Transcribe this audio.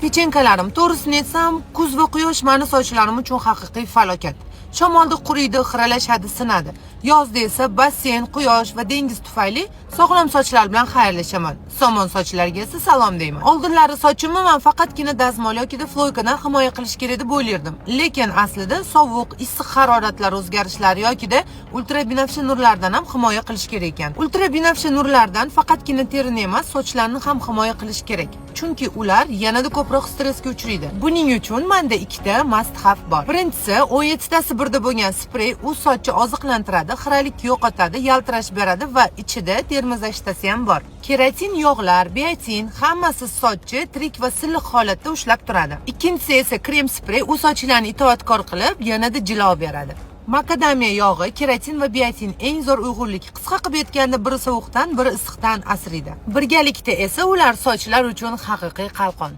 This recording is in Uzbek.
Pechenkalarim, to'g'risini aytsam, kuz va quyosh meni sochlarim uchun haqiqiy falokat. Shamolda quriydi, xiralashadi, sinadi. Yozda esa basseyn, quyosh va dengiz tufayli sog'lom sochlar bilan xayrlashaman. Somon sochlarga esa salom deyman. Oldinlari sochimni men faqatgina dazmol yoki floykadan himoya qilish kerak deb o'ylardim. Lekin aslida sovuq, issiq haroratlar o'zgarishlari yoki ultrabinafsha nurlardan ham himoya qilish kerak ekan. Ultrabinafsha nurlardan faqatgina terini emas, sochlarni ham himoya qilish kerak. Chunki ular yanada ko'proq stressga uchraydi. Buning uchun menda ikkita must have bor. Birinchisi 17tasi birda bo'lgan sprey, u sochni oziqlantiradi, xiralikni yo'qotadi, yaltirash beradi va ichida termizashtasi ham bor. Keratin yog'lar, biotin hammasi sochni tirik va silliq holatda ushlab turadi. Ikkinchisi esa krem sprey, u sochlarni itoatkor qilib, yanada jilo beradi. Makadamiya yog'i, keratin va biotin eng zo'r uyg'unlik. Qisqa qilib aytganda, biri sovuqdan, biri issiqdan asraydi. Birgalikda esa ular sochlar uchun haqiqiy qalqon.